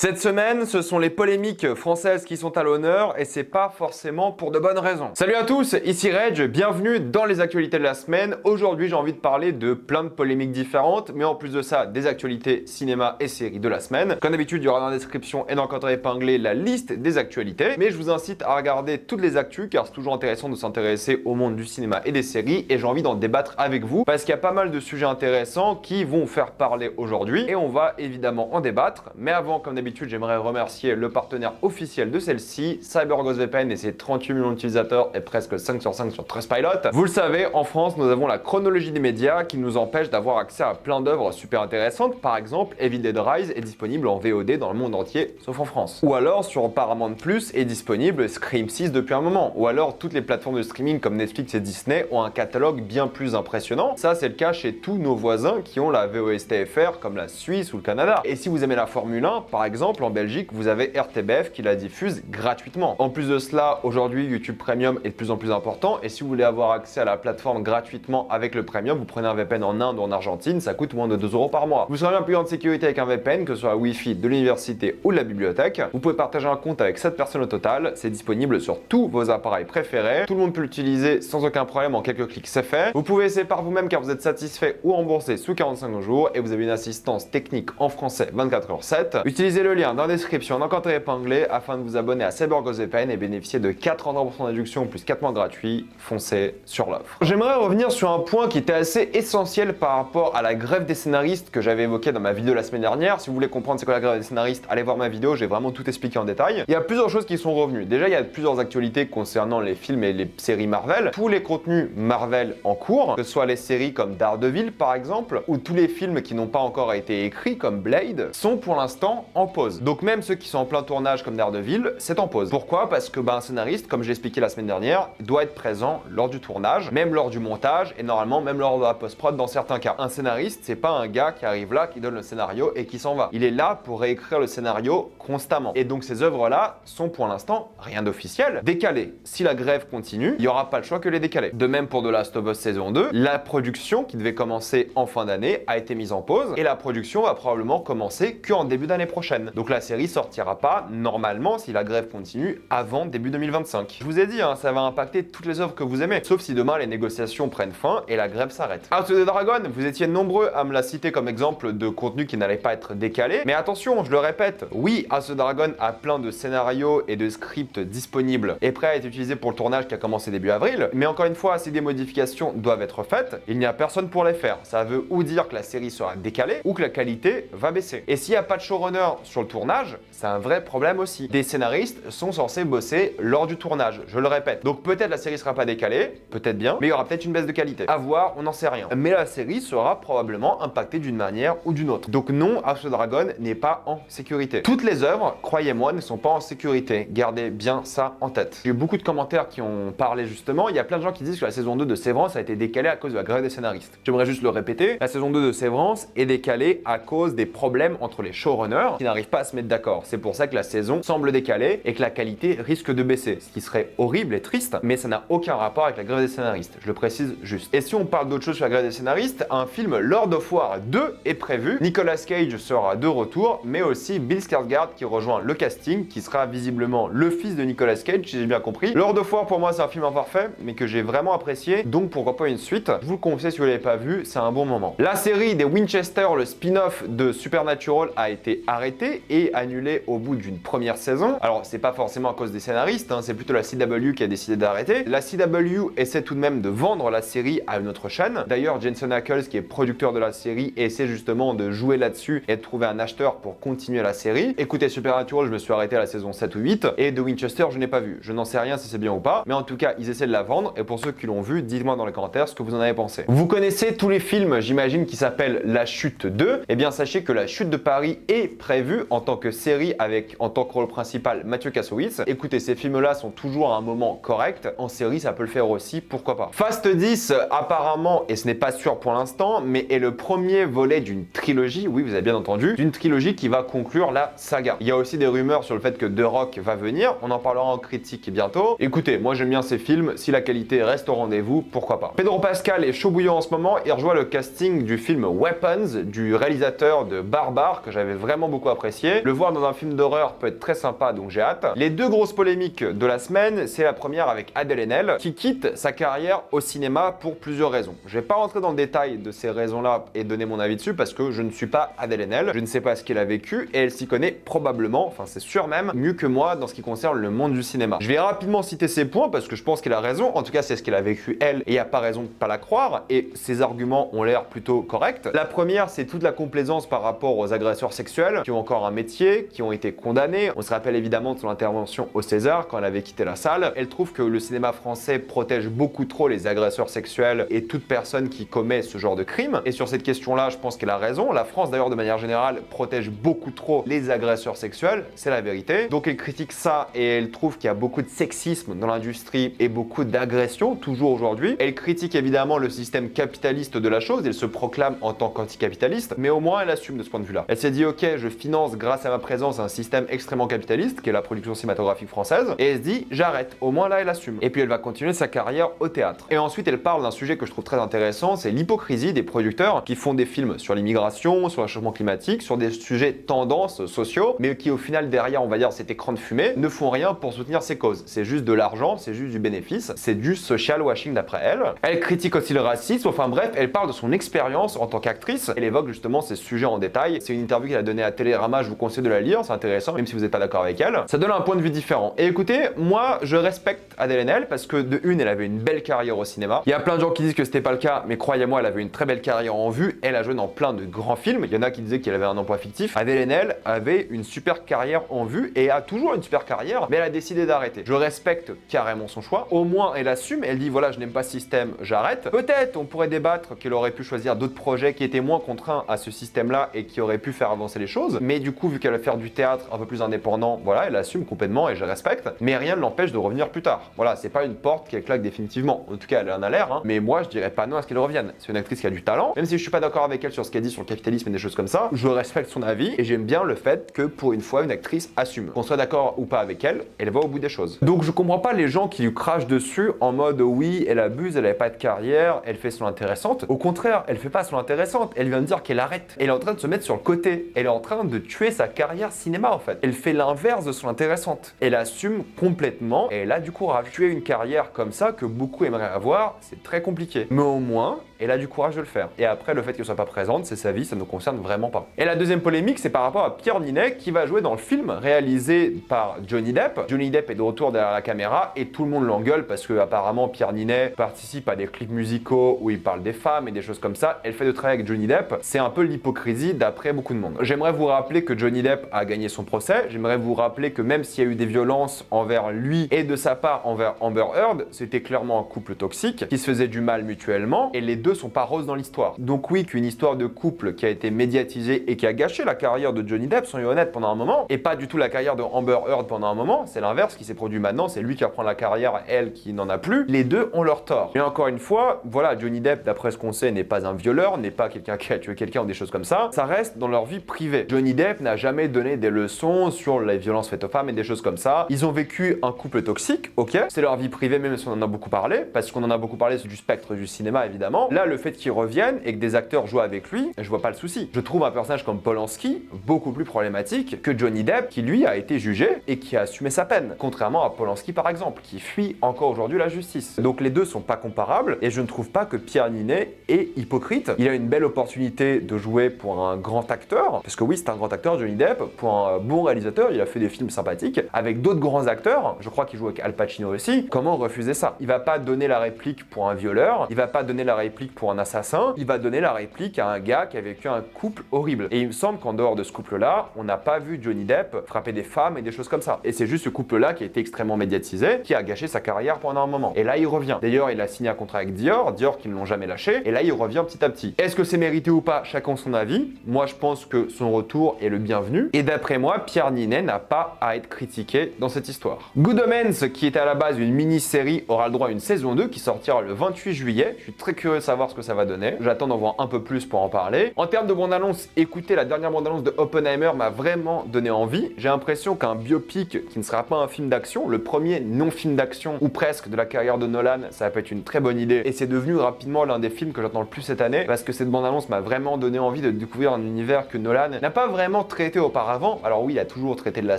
Cette semaine, ce sont les polémiques françaises qui sont à l'honneur et c'est pas forcément pour de bonnes raisons. Salut à tous, ici Reg, bienvenue dans les actualités de la semaine. Aujourd'hui, j'ai envie de parler de plein de polémiques différentes, mais en plus de ça, des actualités cinéma et séries de la semaine. Comme d'habitude, il y aura dans la description et dans le cadre épinglé la liste des actualités, mais je vous incite à regarder toutes les actus car c'est toujours intéressant de s'intéresser au monde du cinéma et des séries et j'ai envie d'en débattre avec vous parce qu'il y a pas mal de sujets intéressants qui vont faire parler aujourd'hui et on va évidemment en débattre. Mais avant, comme d'habitude, j'aimerais remercier le partenaire officiel de celle-ci, CyberGhost VPN et ses 38 millions d'utilisateurs et presque 5 sur 5 sur Trustpilot. Vous le savez, en France, nous avons la chronologie des médias qui nous empêche d'avoir accès à plein d'œuvres super intéressantes. Par exemple, Evil Dead Rise est disponible en VOD dans le monde entier, sauf en France. Ou alors, sur Paramount Plus est disponible Scream 6 depuis un moment. Ou alors, toutes les plateformes de streaming comme Netflix et Disney ont un catalogue bien plus impressionnant. Ça, c'est le cas chez tous nos voisins qui ont la VOSTFR comme la Suisse ou le Canada. Et si vous aimez la Formule 1, par exemple, en Belgique, vous avez RTBF qui la diffuse gratuitement. En plus de cela, aujourd'hui, YouTube Premium est de plus en plus important et si vous voulez avoir accès à la plateforme gratuitement avec le Premium, vous prenez un VPN en Inde ou en Argentine, ça coûte moins de 2 € par mois. Vous serez bien plus grande sécurité avec un VPN, que ce soit la Wi-Fi de l'université ou de la bibliothèque. Vous pouvez partager un compte avec 7 personnes au total, c'est disponible sur tous vos appareils préférés. Tout le monde peut l'utiliser sans aucun problème, en quelques clics c'est fait. Vous pouvez essayer par vous-même car vous êtes satisfait ou remboursé sous 45 jours et vous avez une assistance technique en français 24h7. Utilisez le lien dans la description, dans le cadre épinglé, afin de vous abonner à CyberGhost VPN et bénéficier de 4,30% d'induction plus 4 mois gratuits. Foncez sur l'offre. J'aimerais revenir sur un point qui était assez essentiel par rapport à la grève des scénaristes que j'avais évoqué dans ma vidéo la semaine dernière. Si vous voulez comprendre c'est quoi la grève des scénaristes, allez voir ma vidéo, j'ai vraiment tout expliqué en détail. Il y a plusieurs choses qui sont revenues. Déjà, il y a plusieurs actualités concernant les films et les séries Marvel. Tous les contenus Marvel en cours, que ce soit les séries comme Daredevil par exemple, ou tous les films qui n'ont pas encore été écrits comme Blade, sont pour l'instant en pause. Donc même ceux qui sont en plein tournage comme Daredevil, c'est en pause. Pourquoi? Parce que un scénariste, comme j'ai expliqué la semaine dernière, doit être présent lors du tournage, même lors du montage et normalement même lors de la post-prod dans certains cas. Un scénariste, c'est pas un gars qui arrive là, qui donne le scénario et qui s'en va. Il est là pour réécrire le scénario constamment. Et donc ces œuvres-là sont pour l'instant rien d'officiel, décalées. Si la grève continue, il n'y aura pas le choix que les décaler. De même pour The Last of Us saison 2, la production qui devait commencer en fin d'année a été mise en pause et la production va probablement commencer qu'en début d'année prochaine. Donc la série sortira pas normalement si la grève continue avant début 2025. Je vous ai dit, ça va impacter toutes les œuvres que vous aimez, sauf si demain les négociations prennent fin et la grève s'arrête. House of the Dragon, vous étiez nombreux à me la citer comme exemple de contenu qui n'allait pas être décalé, mais attention, je le répète, oui, House of the Dragon a plein de scénarios et de scripts disponibles et prêts à être utilisés pour le tournage qui a commencé début avril, mais encore une fois, si des modifications doivent être faites, il n'y a personne pour les faire. Ça veut ou dire que la série sera décalée ou que la qualité va baisser. Et s'il n'y a pas de showrunner sur le tournage, c'est un vrai problème aussi. Des scénaristes sont censés bosser lors du tournage, je le répète. Donc peut-être la série sera pas décalée, peut-être bien, mais il y aura peut-être une baisse de qualité. À voir, on n'en sait rien. Mais la série sera probablement impactée d'une manière ou d'une autre. Donc non, House of the Dragon n'est pas en sécurité. Toutes les œuvres, croyez-moi, ne sont pas en sécurité. Gardez bien ça en tête. J'ai eu beaucoup de commentaires qui ont parlé justement. Il y a plein de gens qui disent que la saison 2 de Sévrance a été décalée à cause de la grève des scénaristes. J'aimerais juste le répéter. La saison 2 de Sévrance est décalée à cause des problèmes entre les showrunners qui n'arrivent pas à se mettre d'accord. C'est pour ça que la saison semble décalée et que la qualité risque de baisser, ce qui serait horrible et triste, mais ça n'a aucun rapport avec la grève des scénaristes, je le précise juste. Et si on parle d'autre chose sur la grève des scénaristes, un film Lord of War 2 est prévu, Nicolas Cage sera de retour, mais aussi Bill Skarsgård qui rejoint le casting, qui sera visiblement le fils de Nicolas Cage, si j'ai bien compris. Lord of War pour moi c'est un film imparfait, mais que j'ai vraiment apprécié, donc pourquoi pas une suite. Je vous le conseille si vous l'avez pas vu, c'est un bon moment. La série des Winchester, le spin-off de Supernatural, a été arrêtée et annulée au bout d'une première saison. Alors c'est pas forcément à cause des scénaristes, c'est plutôt la CW qui a décidé d'arrêter. La CW essaie tout de même de vendre la série à une autre chaîne. D'ailleurs, Jensen Ackles, qui est producteur de la série, essaie justement de jouer là-dessus et de trouver un acheteur pour continuer la série. Écoutez, Supernatural, je me suis arrêté à la saison 7 ou 8, et de Winchester, je n'ai pas vu. Je n'en sais rien si c'est bien ou pas, mais en tout cas, ils essaient de la vendre, et pour ceux qui l'ont vu, dites-moi dans les commentaires ce que vous en avez pensé. Vous connaissez tous les films, j'imagine, qui s'appellent La Chute 2. Eh bien, sachez que La Chute de Paris est prévue en tant que série avec, en tant que rôle principal, Mathieu Kassovitz. Écoutez, ces films-là sont toujours à un moment correct. En série, ça peut le faire aussi, pourquoi pas. Fast 10, apparemment, et ce n'est pas sûr pour l'instant, mais est le premier volet d'une trilogie, oui, vous avez bien entendu, d'une trilogie qui va conclure la saga. Il y a aussi des rumeurs sur le fait que The Rock va venir, on en parlera en critique bientôt. Écoutez, moi j'aime bien ces films, si la qualité reste au rendez-vous, pourquoi pas. Pedro Pascal est chaud bouillant en ce moment, il rejoint le casting du film Weapons, du réalisateur de Barbare, que j'avais vraiment beaucoup apprécié. apprécié. Le voir dans un film d'horreur peut être très sympa, donc j'ai hâte. Les deux grosses polémiques de la semaine, c'est la première avec Adèle Haenel, qui quitte sa carrière au cinéma pour plusieurs raisons. Je vais pas rentrer dans le détail de ces raisons-là et donner mon avis dessus parce que je ne suis pas Adèle Haenel, je ne sais pas ce qu'elle a vécu et elle s'y connaît probablement, enfin c'est sûr même, mieux que moi dans ce qui concerne le monde du cinéma. Je vais rapidement citer ses points parce que je pense qu'elle a raison, en tout cas c'est ce qu'elle a vécu elle et il n'y a pas raison de pas la croire et ses arguments ont l'air plutôt corrects. La première, c'est toute la complaisance par rapport aux agresseurs sexuels qui ont encore un métier, qui ont été condamnés. On se rappelle évidemment de son intervention au César quand elle avait quitté la salle. Elle trouve que le cinéma français protège beaucoup trop les agresseurs sexuels et toute personne qui commet ce genre de crime. Et sur cette question-là, je pense qu'elle a raison. La France d'ailleurs de manière générale protège beaucoup trop les agresseurs sexuels, c'est la vérité. Donc elle critique ça et elle trouve qu'il y a beaucoup de sexisme dans l'industrie et beaucoup d'agressions toujours aujourd'hui. Elle critique évidemment le système capitaliste de la chose, elle se proclame en tant qu'anticapitaliste, mais au moins elle assume de ce point de vue-là. Elle s'est dit ok, je finance grâce à ma présence un système extrêmement capitaliste qui est la production cinématographique française et elle se dit j'arrête, au moins là elle assume. Et puis elle va continuer sa carrière au théâtre. Et ensuite elle parle d'un sujet que je trouve très intéressant, c'est l'hypocrisie des producteurs qui font des films sur l'immigration, sur le changement climatique, sur des sujets tendances sociaux, mais qui au final derrière on va dire cet écran de fumée ne font rien pour soutenir ces causes. C'est juste de l'argent, c'est juste du bénéfice, c'est du social washing d'après elle. Elle critique aussi le racisme, enfin bref, elle parle de son expérience en tant qu'actrice, elle évoque justement ces sujets en détail. C'est une interview qu'elle a donnée à Télérama, je vous conseille de la lire, c'est intéressant, même si vous n'êtes pas d'accord avec elle. Ça donne un point de vue différent. Et écoutez, moi je respecte Adèle Haenel parce que de une, elle avait une belle carrière au cinéma. Il y a plein de gens qui disent que c'était pas le cas, mais croyez-moi, elle avait une très belle carrière en vue. Elle a joué dans plein de grands films. Il y en a qui disaient qu'elle avait un emploi fictif. Adèle Haenel avait une super carrière en vue et a toujours une super carrière, mais elle a décidé d'arrêter. Je respecte carrément son choix. Au moins, elle assume. Elle dit voilà, je n'aime pas ce système, j'arrête. Peut-être on pourrait débattre qu'elle aurait pu choisir d'autres projets qui étaient moins contraints à ce système-là et qui auraient pu faire avancer les choses. Mais du coup, vu qu'elle va faire du théâtre un peu plus indépendant, voilà, elle assume complètement et je respecte. Mais rien ne l'empêche de revenir plus tard. Voilà, c'est pas une porte qu'elle claque définitivement. En tout cas, elle en a l'air, hein. Mais moi, je dirais pas non à ce qu'elle revienne. C'est une actrice qui a du talent. Même si je suis pas d'accord avec elle sur ce qu'elle dit sur le capitalisme et des choses comme ça, je respecte son avis et j'aime bien le fait que pour une fois, une actrice assume. Qu'on soit d'accord ou pas avec elle, elle va au bout des choses. Donc je comprends pas les gens qui lui crachent dessus en mode oui, elle abuse, elle avait pas de carrière, elle fait son intéressante. Au contraire, elle fait pas son intéressante. Elle vient de dire qu'elle arrête. Elle est en train de se mettre sur le côté. Elle est en train de tuer sa carrière cinéma en fait. Elle fait l'inverse de son intéressante. Elle assume complètement et elle a du courage. Tuer une carrière comme ça que beaucoup aimeraient avoir, c'est très compliqué. Mais au moins, elle a du courage de le faire. Et après, le fait qu'elle soit pas présente, c'est sa vie, ça ne nous concerne vraiment pas. Et la deuxième polémique, c'est par rapport à Pierre Niney qui va jouer dans le film réalisé par Johnny Depp. Johnny Depp est de retour derrière la caméra et tout le monde l'engueule parce que apparemment Pierre Niney participe à des clips musicaux où il parle des femmes et des choses comme ça. Elle fait de travail avec Johnny Depp. C'est un peu l'hypocrisie d'après beaucoup de monde. J'aimerais vous rappeler que Johnny Depp a gagné son procès. J'aimerais vous rappeler que même s'il y a eu des violences envers lui et de sa part envers Amber Heard, c'était clairement un couple toxique qui se faisait du mal mutuellement et les deux sont pas roses dans l'histoire. Donc oui, qu'une histoire de couple qui a été médiatisée et qui a gâché la carrière de Johnny Depp, soyons honnêtes, pendant un moment, et pas du tout la carrière de Amber Heard pendant un moment, c'est l'inverse qui s'est produit maintenant, c'est lui qui reprend la carrière, elle qui n'en a plus. Les deux ont leur tort. Et encore une fois, voilà, Johnny Depp, d'après ce qu'on sait, n'est pas un violeur, n'est pas quelqu'un qui a tué quelqu'un ou des choses comme ça. Ça reste dans leur vie privée. Johnny Depp n'a jamais donné des leçons sur les violences faites aux femmes et des choses comme ça. Ils ont vécu un couple toxique, ok, c'est leur vie privée, même si on en a beaucoup parlé, parce qu'on en a beaucoup parlé du spectre du cinéma évidemment. Là, le fait qu'ils reviennent et que des acteurs jouent avec lui, je vois pas le souci. Je trouve un personnage comme Polanski beaucoup plus problématique que Johnny Depp qui lui a été jugé et qui a assumé sa peine, contrairement à Polanski par exemple, qui fuit encore aujourd'hui la justice. Donc les deux sont pas comparables et je ne trouve pas que Pierre Niney est hypocrite. Il a une belle opportunité de jouer pour un grand acteur, parce que oui, c'est un grand acteur Johnny Depp, pour un bon réalisateur, il a fait des films sympathiques avec d'autres grands acteurs, je crois qu'il joue avec Al Pacino aussi. Comment refuser ça? Il va pas donner la réplique pour un violeur, il va pas donner la réplique pour un assassin, il va donner la réplique à un gars qui a vécu un couple horrible. Et il me semble qu'en dehors de ce couple-là, on n'a pas vu Johnny Depp frapper des femmes et des choses comme ça. Et c'est juste ce couple-là qui a été extrêmement médiatisé, qui a gâché sa carrière pendant un moment. Et là, il revient. D'ailleurs, il a signé un contrat avec Dior qui ne l'ont jamais lâché. Et là, il revient petit à petit. Est-ce que c'est mérité ou pas? Chacun son avis. Moi, je pense que son retour est le bienvenu. Et d'après moi, Pierre Niney n'a pas à être critiqué dans cette histoire. Good Omens, qui était à la base une mini-série, aura le droit à une saison 2 qui sortira le 28 juillet. Je suis très curieux de savoir savoir ce que ça va donner. J'attends d'en voir un peu plus pour en parler. En termes de bande-annonce, écoutez, la dernière bande-annonce de Oppenheimer m'a vraiment donné envie. J'ai l'impression qu'un biopic qui ne sera pas un film d'action, le premier non-film d'action ou presque de la carrière de Nolan, ça peut être une très bonne idée. Et c'est devenu rapidement l'un des films que j'attends le plus cette année parce que cette bande-annonce m'a vraiment donné envie de découvrir un univers que Nolan n'a pas vraiment traité auparavant. Alors oui, il a toujours traité de la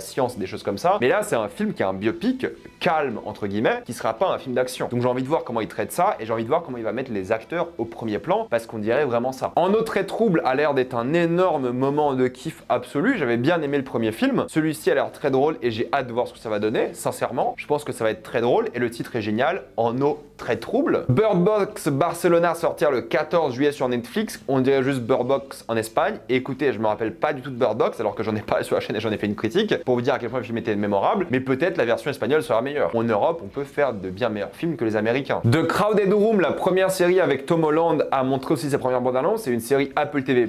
science, des choses comme ça, mais là c'est un film qui est un biopic calme entre guillemets, qui sera pas un film d'action. Donc j'ai envie de voir comment il traite ça et j'ai envie de voir comment il va mettre les acteurs au premier plan parce qu'on dirait vraiment ça. En eau très trouble a l'air d'être un énorme moment de kiff absolu. J'avais bien aimé le premier film. Celui-ci a l'air très drôle et j'ai hâte de voir ce que ça va donner. Sincèrement, je pense que ça va être très drôle et le titre est génial. En eau très trouble. Bird Box Barcelona sortir le 14 juillet sur Netflix. On dirait juste Bird Box en Espagne. Et écoutez, je me rappelle pas du tout de Bird Box alors que j'en ai parlé sur la chaîne et j'en ai fait une critique pour vous dire à quel point le film était mémorable. Mais peut-être la version espagnole sera meilleure. En Europe, on peut faire de bien meilleurs films que les Américains. The Crowded Room, la première série avec Tom Holland, a montré aussi ses premières bandes annonces. C'est une série Apple TV+.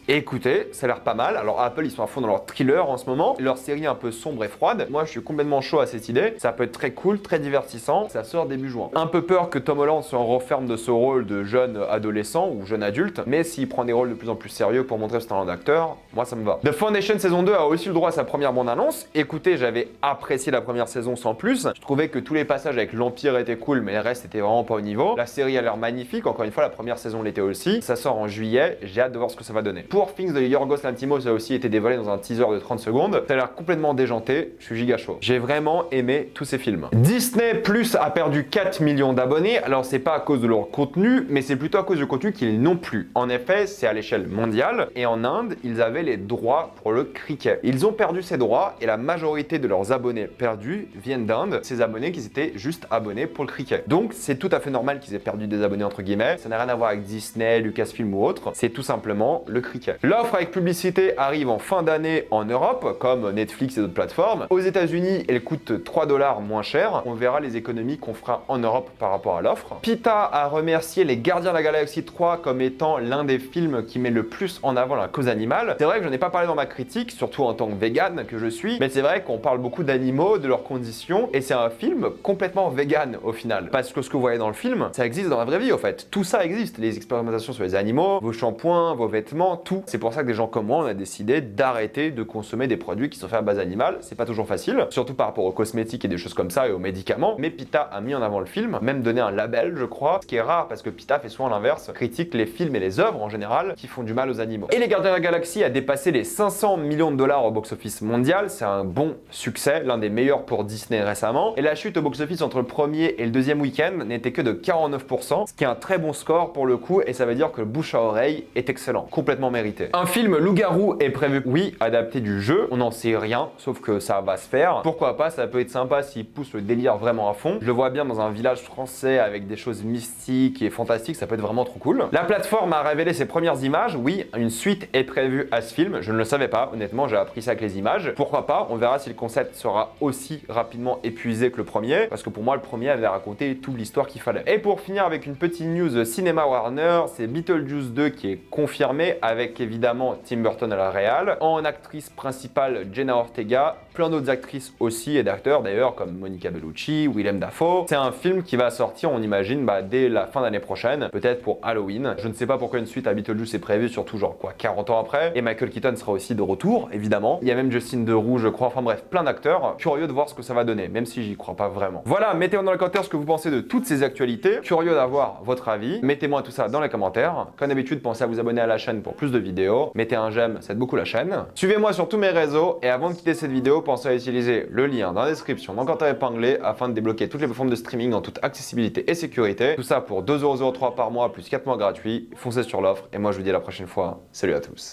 Et écoutez, ça a l'air pas mal. Alors Apple, ils sont à fond dans leur thriller en ce moment. Leur série un peu sombre et froide. Moi, je suis complètement chaud à cette idée. Ça peut être très cool, très divertissant. Ça sort début juin. Un peu peur que Tom Holland se referme de ce rôle de jeune adolescent ou jeune adulte. Mais s'il prend des rôles de plus en plus sérieux pour montrer ce talent d'acteur, moi ça me va. The Foundation saison 2 a aussi le droit à sa première bande annonce. Écoutez, j'avais apprécié la première saison sans plus. Je trouvais que tous les passages avec l'Empire étaient cool, mais le reste était vraiment pas au niveau. La série a l'air magnifique. Encore une fois, la première saison l'était aussi. Ça sort en juillet. J'ai hâte de voir ce que ça va donner. Pour Things de Yorgos Lanthimos, ça a aussi été dévoilé dans un teaser de 30 secondes. Ça a l'air complètement déjanté. Je suis giga chaud. J'ai vraiment aimé tous ces films. Disney Plus a perdu 4 millions d'abonnés. Alors c'est pas à cause de leur contenu, mais c'est plutôt à cause du contenu qu'ils n'ont plus. En effet, c'est à l'échelle mondiale et en Inde, ils avaient les droits pour le cricket. Ils ont perdu ces droits et la majorité de leurs abonnés perdus viennent d'Inde. Ces abonnés qui étaient juste abonnés pour le cricket. Donc c'est tout à fait normal qu'ils aient perdu des abonnés entre guillemets. Ça n'a rien à voir avec Disney, Lucasfilm ou autre. C'est tout simplement le cricket. L'offre avec publicité arrive en fin d'année en Europe, comme Netflix et d'autres plateformes. Aux États-Unis, elle coûte $3 moins cher. On verra les économies qu'on fera en Europe par rapport à l'offre. PETA a remercié les Gardiens de la Galaxie 3 comme étant l'un des films qui met le plus en avant la cause animale. C'est vrai que je n'en ai pas parlé dans ma critique, surtout en tant que vegan que je suis, mais c'est vrai qu'on parle beaucoup d'animaux, de leurs conditions, et c'est un film complètement vegan au final. Parce que ce que vous voyez dans le film, ça existe dans la vraie vie au fait. Tout ça existe, les expérimentations sur les animaux, vos shampoings, vos vêtements, tout. C'est pour ça que des gens comme moi, on a décidé d'arrêter de consommer des produits qui sont faits à base animale. C'est pas toujours facile, surtout par rapport aux cosmétiques et des choses comme ça et aux médicaments, mais PETA a mis en avant le film, même donné un label je crois, ce qui est rare parce que PETA fait souvent l'inverse, critique les films et les œuvres en général qui font du mal aux animaux. Et les Gardiens de la Galaxie a dépassé les 500 millions de dollars au box-office mondial, c'est un bon succès, l'un des meilleurs pour Disney récemment, et la chute au box-office entre le premier et le deuxième week-end n'était que de 49%, ce qui est un très bon score pour le coup, et ça veut dire que le bouche à oreille est excellent, complètement mérité. Un film Loup-garou est prévu, oui, adapté du jeu, on n'en sait rien, sauf que ça va se faire. Pourquoi pas, ça peut être sympa s'il pousse le délire vraiment à fond. Je le vois bien dans un village français avec des choses mystiques et fantastiques, ça peut être vraiment trop cool. La plateforme a révélé ses premières images, oui, une suite est prévue à ce film, je ne le savais pas, honnêtement j'ai appris ça avec les images. Pourquoi pas, on verra si le concept sera aussi rapidement épuisé que le premier, parce que pour moi le premier avait raconté toute l'histoire qu'il fallait. Et pour finir avec une petite news cinéma Warner, c'est Beetlejuice 2 qui est confirmé avec évidemment Tim Burton à la réal, en actrice principale Jenna Ortega, plein d'autres actrices aussi et d'acteurs d'ailleurs comme Monica Bellucci, Willem Dafoe. C'est un film qui va sortir, on imagine, dès la fin d'année prochaine, peut-être pour Halloween. Je ne sais pas pourquoi une suite à Beetlejuice est prévue, surtout genre quoi, 40 ans après. Et Michael Keaton sera aussi de retour, évidemment. Il y a même Justin Theroux, je crois, enfin bref, plein d'acteurs. Curieux de voir ce que ça va donner, même si j'y crois pas vraiment. Voilà, mettez-moi dans les commentaires ce que vous pensez de toutes ces actualités. Curieux d'avoir votre avis. Mettez-moi tout ça dans les commentaires. Comme d'habitude, pensez à vous abonner à la chaîne pour plus de vidéos. Mettez un j'aime, ça aide beaucoup la chaîne. Suivez-moi sur tous mes réseaux et avant de quitter cette vidéo, pensez à utiliser le lien dans la description, dans le commentaire épinglé, afin de débloquer toutes les plateformes de streaming en toute accessibilité et sécurité. Tout ça pour 2,03€ par mois plus 4 mois gratuits. Foncez sur l'offre et moi je vous dis à la prochaine fois. Salut à tous.